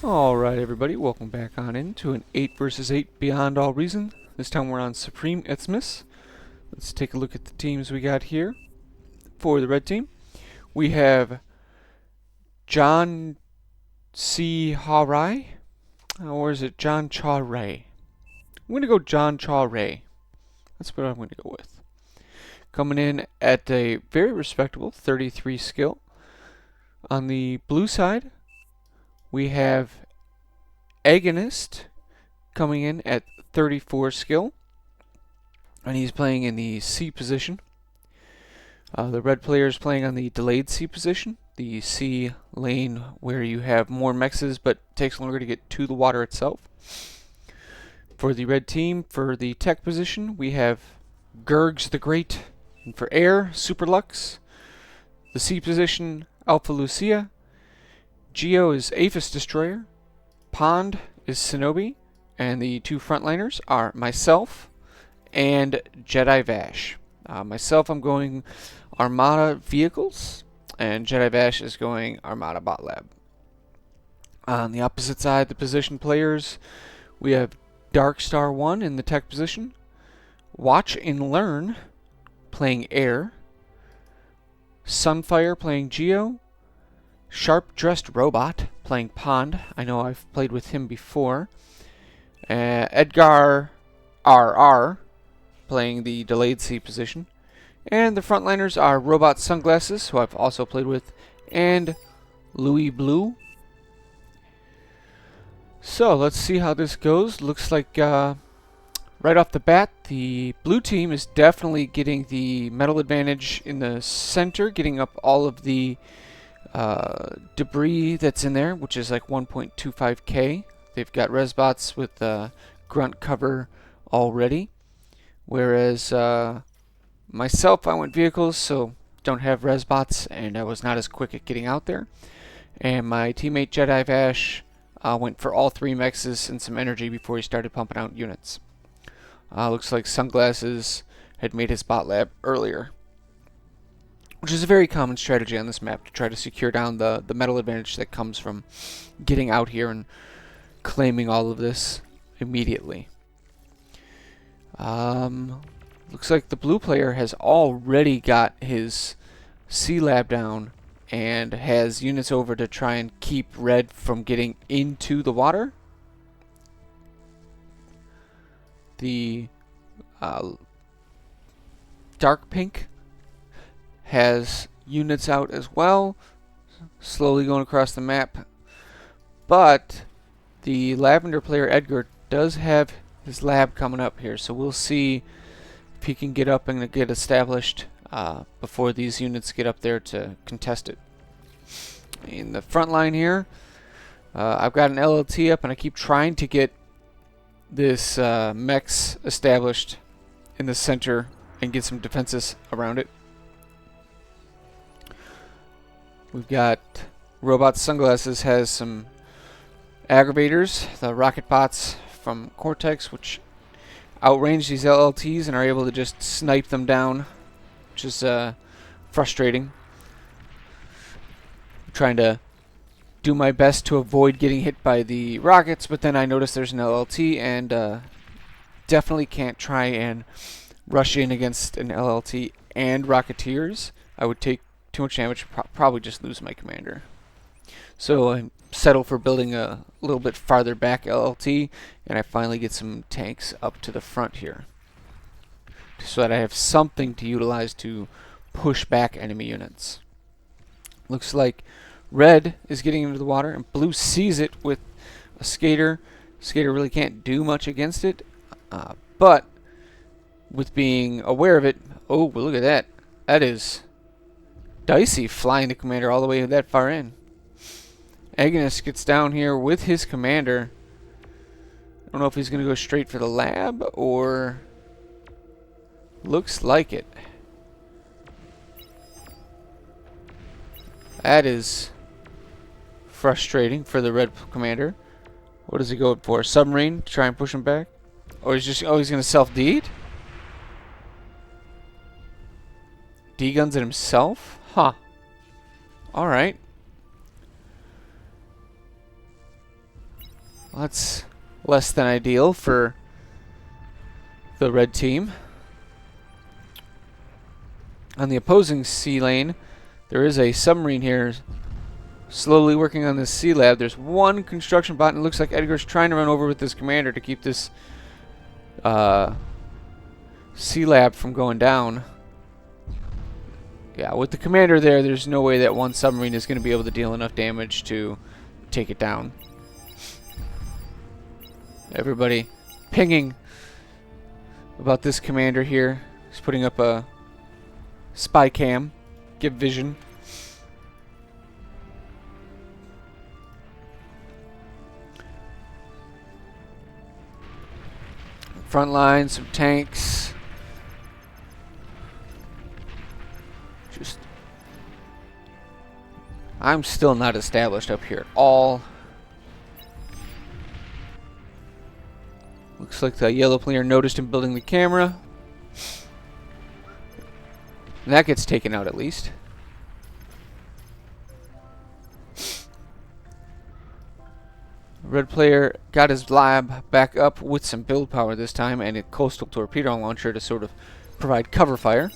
Alright everybody, welcome back on into an 8 versus 8 Beyond All Reason. This time we're on Supreme Isthmus. Let's take a look at the teams we got here. For the red team, we have John C. Harai, or is it John Cha Ray? I'm going to go John Cha Ray. That's what I'm going to go with. Coming in at a very respectable 33 skill. On the blue side, we have Agonist coming in at 34 skill, and he's playing in the C position. The red player is playing on the delayed C position, the C lane where you have more mexes but takes longer to get to the water itself. For the red team, for the tech position, we have Gurgs the Great, and for air, Superlux. The C position, Alpha Lucia. Geo is Aphis Destroyer. Pond is Shinobi. And the two frontliners are myself and Jedi Vash. Myself, I'm going Armada Vehicles, and Jedi Vash is going Armada Bot Lab. On the opposite side, the position players, we have Darkstar 1 in the tech position. Watch and Learn playing Air. Sunfire playing Geo. Sharp Dressed Robot playing Pond. I know I've played with him before. Edgar RR playing the delayed C position. And the frontliners are Robot Sunglasses, who I've also played with, and Louis Blue. So let's see how this goes. Looks like right off the bat, the blue team is definitely getting the metal advantage in the center, getting up all of the debris that's in there, which is like 1.25k. They've got resbots with grunt cover already, whereas myself, I went vehicles, so don't have resbots, and I was not as quick at getting out there. And my teammate Jedi Vash went for all three mexes and some energy before he started pumping out units. Looks like Sunglasses had made his bot lab earlier, which is a very common strategy on this map to try to secure down the metal advantage that comes from getting out here and claiming all of this immediately. Looks like the blue player has already got his C lab down and has units over to try and keep red from getting into the water. The dark pink has units out as well, slowly going across the map. But the lavender player Edgar does have his lab coming up here, so we'll see if he can get up and get established before these units get up there to contest it. In the front line here, I've got an LLT up, and I keep trying to get this mechs established in the center and get some defenses around it. We've got Robot Sunglasses has some aggravators, the rocket bots from Cortex, which outrange these LLTs and are able to just snipe them down, which is frustrating. I'm trying to do my best to avoid getting hit by the rockets, but then I notice there's an LLT, and definitely can't try and rush in against an LLT and Rocketeers. I would take too much damage, probably just lose my commander. So I settle for building a little bit farther back LLT, and I finally get some tanks up to the front here, so that I have something to utilize to push back enemy units. Looks like red is getting into the water, and blue sees it with a skater. Skater really can't do much against it, but with being aware of it, oh, well, look at that. That is dicey, flying the commander all the way that far in. Agonist gets down here with his commander. I don't know if he's going to go straight for the lab, or looks like it. That is frustrating for the red commander. What is he going for? Submarine to try and push him back? Or he's just, oh, he's going to self-deed? D-guns it himself? Huh. Alright. Well, that's less than ideal for the red team. On the opposing sea lane, there is a submarine here slowly working on this sea lab. There's one construction bot, and it looks like Edgar's trying to run over with his commander to keep this sea lab from going down. Yeah, with the commander there, there's no way that one submarine is going to be able to deal enough damage to take it down. Everybody pinging about this commander here. He's putting up a spy cam, give vision. Front line, some tanks. I'm still not established up here at all. Looks like the yellow player noticed him building the camera. And that gets taken out at least. Red player got his lab back up with some build power this time and a coastal torpedo launcher to sort of provide cover fire.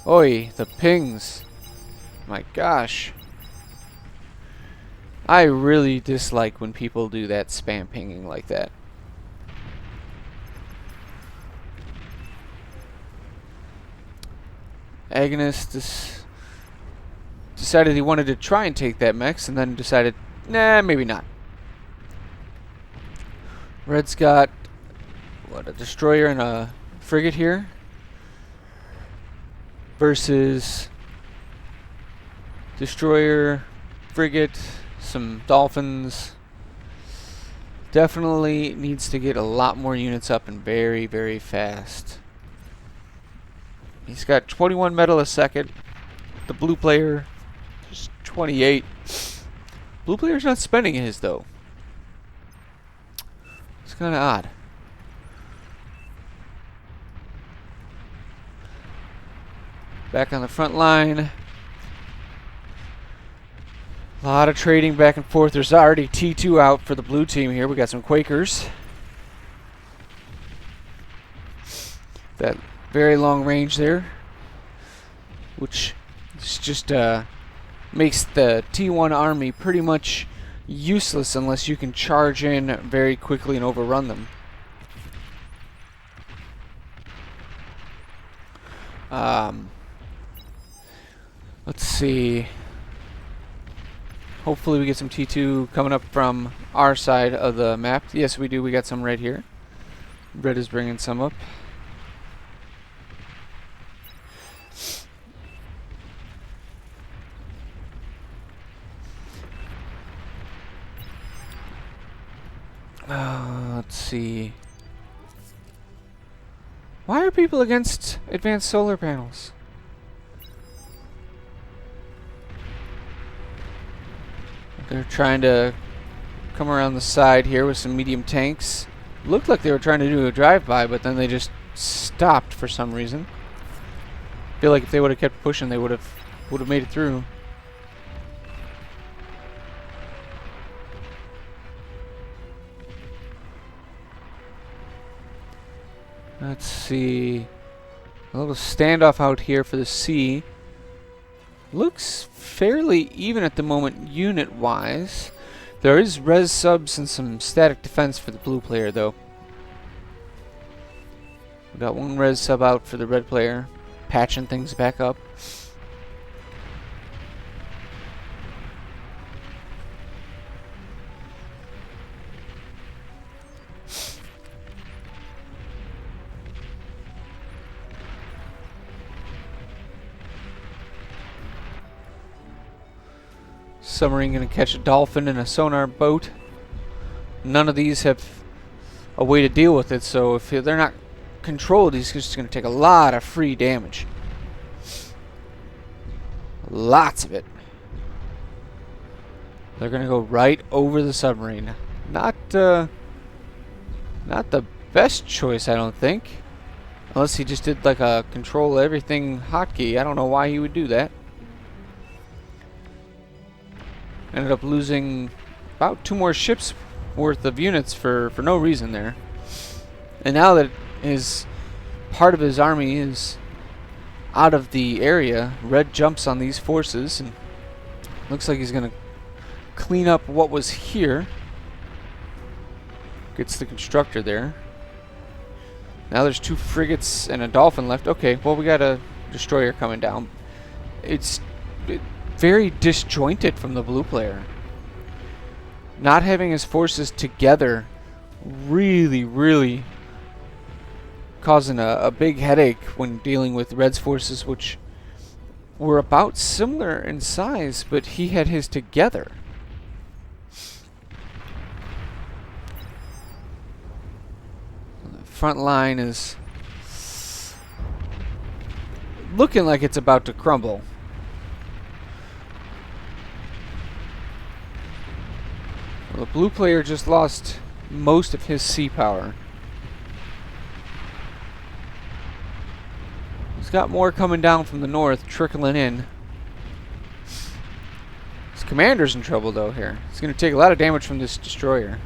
Oi, the pings. My gosh. I really dislike when people do that spam pinging like that. Agnes decided he wanted to try and take that mech and then decided, nah, maybe not. Red's got, what, a destroyer and a frigate here versus destroyer, frigate, some dolphins. Definitely needs to get a lot more units up and very, very fast. He's got 21 metal a second. The blue player is 28. Blue player's not spending his though. It's kind of odd. Back on the front line. A lot of trading back and forth. There's already T2 out for the blue team here. We got some Quakers. That very long range there, which is just makes the T1 army pretty much useless unless you can charge in very quickly and overrun them. Let's see. Hopefully we get some T2 coming up from our side of the map. Yes, we do. We got some right here. Red is bringing some up. Let's see. Why are people against advanced solar panels? They're trying to come around the side here with some medium tanks. Looked like they were trying to do a drive-by, but then they just stopped for some reason. Feel like if they would have kept pushing, they would have made it through. Let's see. A little standoff out here for the sea. Looks fairly even at the moment unit-wise. There is res subs and some static defense for the blue player, though. We got one res sub out for the red player, patching things back up. Submarine gonna catch a dolphin in a sonar boat. None of these have a way to deal with it, so if they're not controlled, he's just gonna take a lot of free damage. Lots of it. They're gonna go right over the submarine. Not the best choice, I don't think. Unless he just did like a control everything hotkey. I don't know why he would do that. Ended up losing about 2 more ships worth of units for no reason there. And now that his part of his army is out of the area, Red jumps on these forces and looks like he's going to clean up what was here. Gets the constructor there. Now there's 2 frigates and a dolphin left. Okay, well, we got a destroyer coming down. It's very disjointed from the blue player. Not having his forces together really causing a big headache when dealing with Red's forces, which were about similar in size, but he had his together. The front line is looking like it's about to crumble. Well, the blue player just lost most of his sea power. He's got more coming down from the north, trickling in. His commander's in trouble, though, here. He's going to take a lot of damage from this destroyer.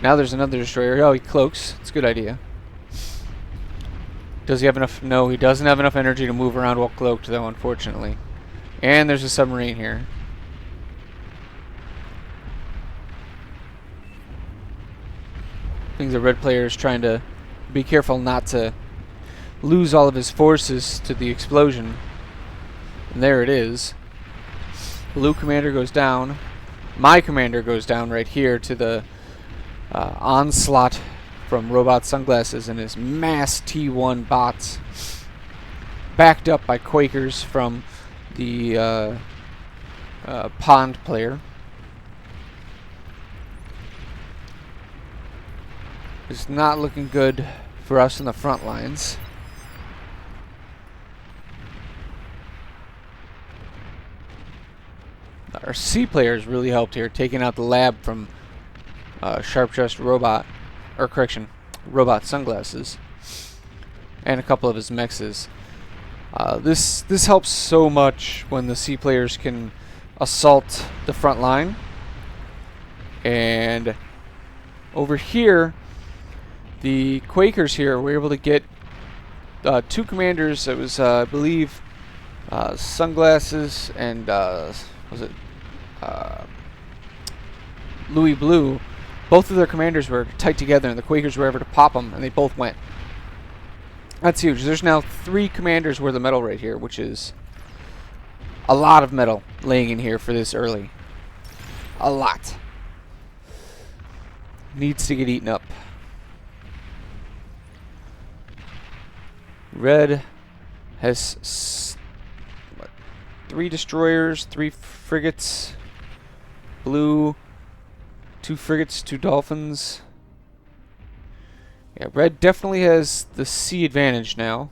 Now there's another destroyer. Oh, he cloaks. It's a good idea. Does he have enough? No, he doesn't have enough energy to move around while cloaked, though, unfortunately. And there's a submarine here. I think the red player is trying to be careful not to lose all of his forces to the explosion. And there it is. Blue commander goes down. My commander goes down right here to the onslaught from Robot Sunglasses and his mass T1 bots. Backed up by Quakers from the pond player. It's not looking good for us in the front lines. Our C players really helped here, taking out the lab from Sharp-Dressed Robot, or correction, Robot Sunglasses, and a couple of his mexes. This helps so much when the C players can assault the front line. And over here, the Quakers here were able to get 2 commanders. It was, I believe, Sunglasses and was it Louis Blue. Both of their commanders were tight together, and the Quakers were able to pop them, and they both went. That's huge. There's now 3 commanders worth of metal right here, which is a lot of metal laying in here for this early. A lot. Needs to get eaten up. Red has 3 destroyers, 3 frigates. Blue, 2 frigates, 2 dolphins. Yeah, Red definitely has the sea advantage now.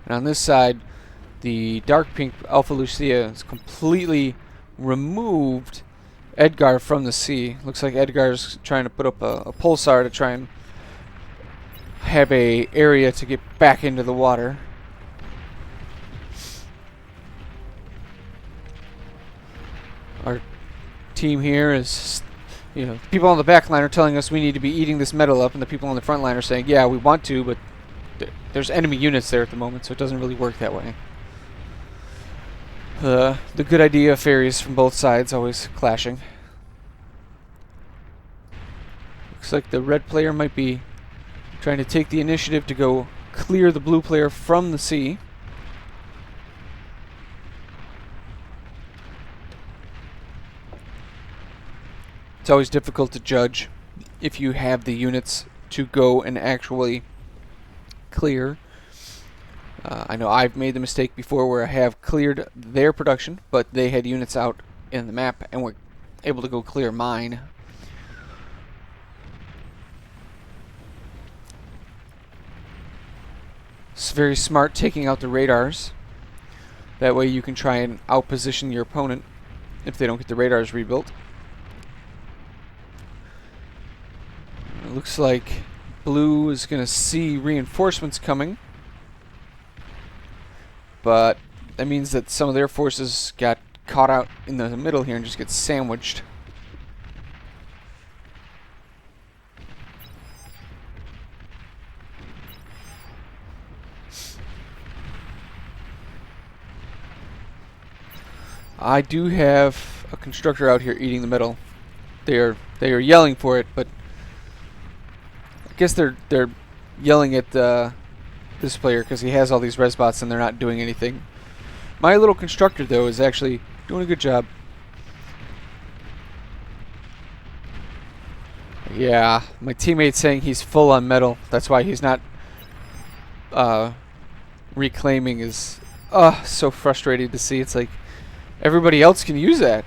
And on this side, the dark pink Alpha Lucia has completely removed Edgar from the sea. Looks like Edgar's trying to put up a pulsar to try and have a area to get back into the water. Our team here is, you know, people on the back line are telling us we need to be eating this metal up, and the people on the front line are saying, yeah, we want to, but there's enemy units there at the moment, so it doesn't really work that way. The good idea fairies from both sides always clashing. Looks like the red player might be trying to take the initiative to go clear the blue player from the sea. It's always difficult to judge if you have the units to go and actually clear. I know I've made the mistake before where I have cleared their production, but they had units out in the map and were able to go clear mine. It's very smart taking out the radars. That way you can try and outposition your opponent if they don't get the radars rebuilt. It looks like blue is going to see reinforcements coming. but that means that some of their forces got caught out in the middle here and just get sandwiched. I do have a constructor out here eating the middle. They are yelling for it, but I guess they're yelling at this player because he has all these res bots and they're not doing anything. My little constructor though is actually doing a good job. Yeah, my teammate's saying he's full on metal. That's why he's not reclaiming his. So frustrated to see. It's like everybody else can use that.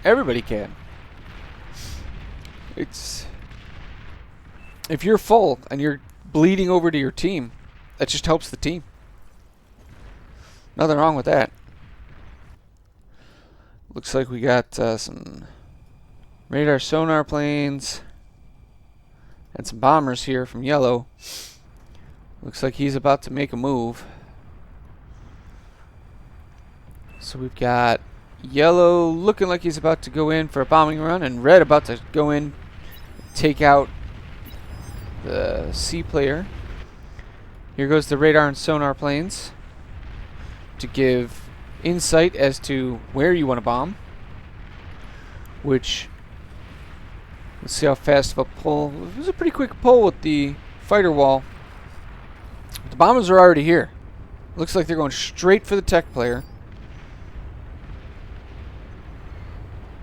Everybody can. It's if you're full and you're bleeding over to your team, that just helps the team. Nothing wrong with that. Looks like we got some radar sonar planes and some bombers here from yellow. Looks like he's about to make a move. So we've got yellow looking like he's about to go in for a bombing run, and red about to go in, take out the C player. Here goes the radar and sonar planes to give insight as to where you want to bomb. Which, let's see how fast of a pull. It was a pretty quick pull with the fighter wall. The bombers are already here. Looks like they're going straight for the tech player.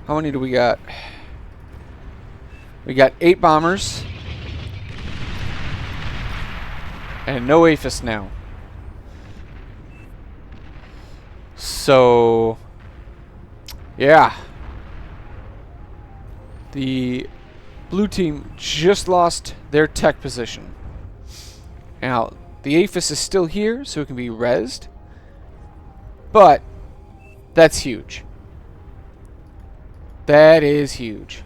How many do we got? We got 8 bombers. And no APHIS now. So, yeah. The blue team just lost their tech position. Now, the APHIS is still here, so it can be rezzed. But, that's huge. That is huge.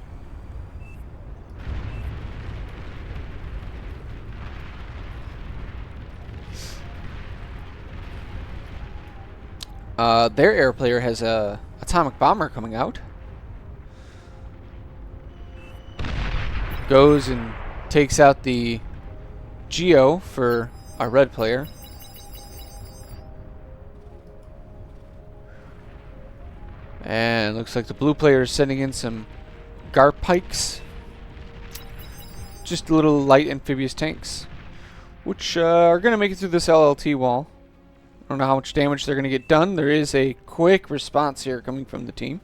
Their air player has a atomic bomber coming out. Goes and takes out the Geo for our red player. And looks like the blue player is sending in some GARP pikes. Just little light amphibious tanks, which are going to make it through this LLT wall. I don't know how much damage they're going to get done. There is a quick response here coming from the team.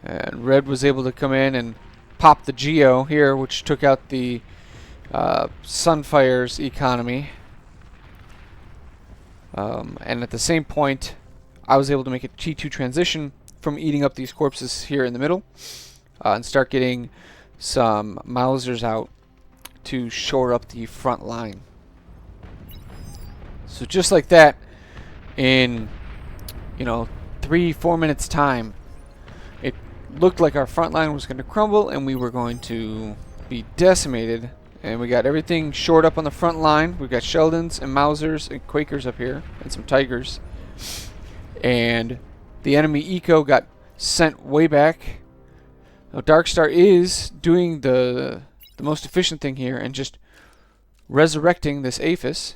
And red was able to come in and pop the Geo here, which took out the Sunfire's economy. And at the same point, I was able to make a T2 transition from eating up these corpses here in the middle and start getting some Mausers out to shore up the front line. So just like that, in 3-4 minutes time, it looked like our front line was going to crumble and we were going to be decimated. And we got everything shored up on the front line. We've got Sheldons and Mausers and Quakers up here and some Tigers. And the enemy eco got sent way back. Now Darkstar is doing the most efficient thing here and just resurrecting this APHIS.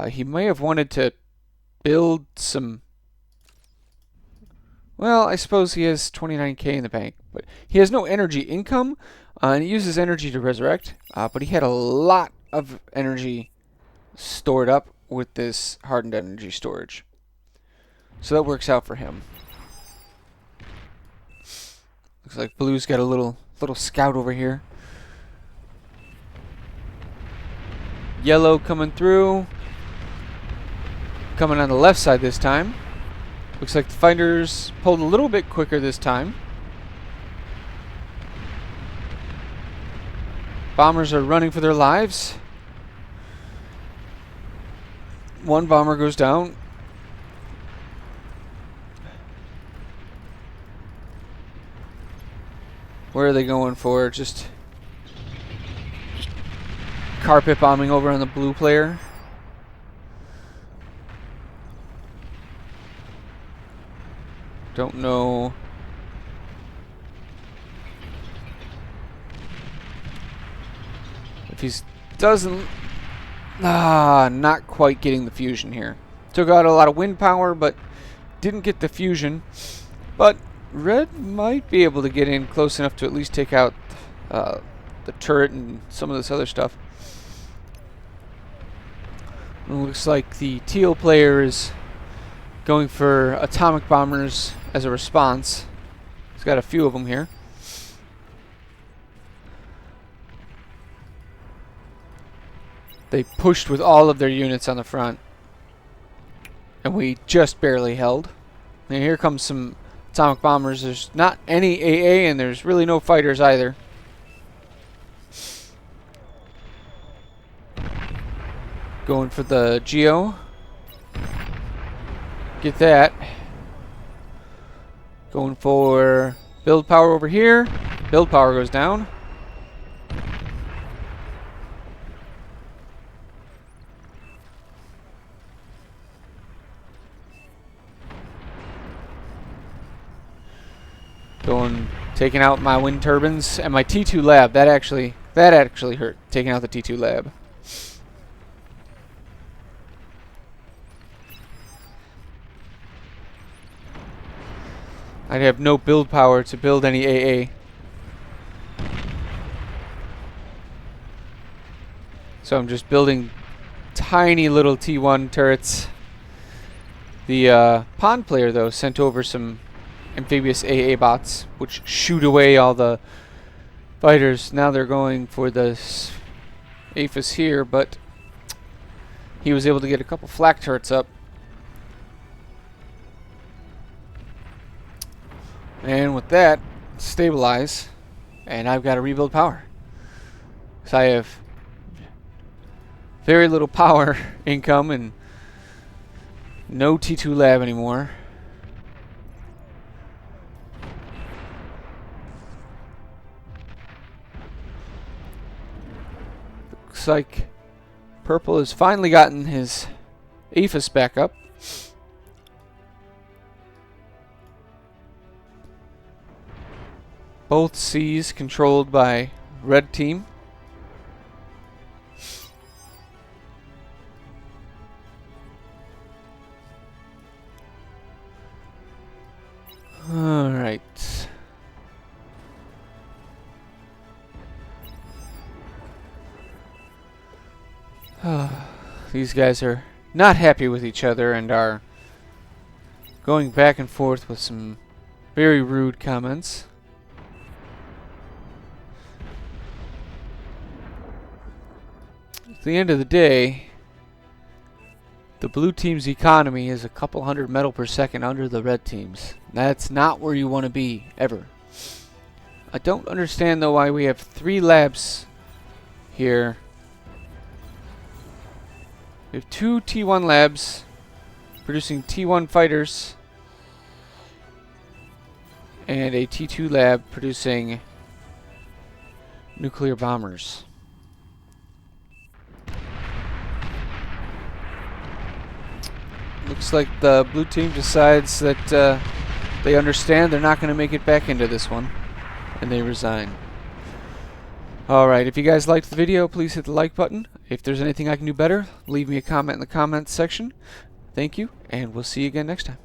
He may have wanted to build some... Well, I suppose he has 29k in the bank, but he has no energy income, and he uses energy to resurrect, but he had a lot of energy stored up with this hardened energy storage. So that works out for him. Looks like blue's got a little scout over here. Yellow coming through. Coming on the left side this time. Looks like the fighters pulled a little bit quicker this time. Bombers are running for their lives. One bomber goes down. Where are they going for? Just carpet bombing over on the blue player. Don't know. If he's doesn't not quite getting the fusion here. Took out a lot of wind power, but didn't get the fusion. But red might be able to get in close enough to at least take out the turret and some of this other stuff. It looks like the teal player is going for atomic bombers as a response. He's got a few of them here. They pushed with all of their units on the front, and we just barely held. And here comes some atomic bombers. There's not any AA, and there's really no fighters either. Going for the Geo. Get that. Going for build power over here. Build power goes down. Taking out my wind turbines and my T2 lab. That actually hurt. Taking out the T2 lab. I'd have no build power to build any AA. So I'm just building tiny little T1 turrets. The pond player though sent over some amphibious AA bots, which shoot away all the fighters. Now they're going for the APHIS here, but he was able to get a couple flak turrets up. And with that, stabilize, and I've got to rebuild power. So I have very little power income and no T2 lab anymore. Looks like purple has finally gotten his APHIS back up. Both C's controlled by red team. All right. These guys are not happy with each other and are going back and forth with some very rude comments. At the end of the day, the blue team's economy is a couple hundred metal per second under the red team's. That's not where you want to be, ever. I don't understand though why we have 3 labs here. We have 2 T1 labs producing T1 fighters and a T2 lab producing nuclear bombers. Looks like the blue team decides that they understand they're not going to make it back into this one, and they resign. Alright, if you guys liked the video, please hit the like button. If there's anything I can do better, leave me a comment in the comments section. Thank you, and we'll see you again next time.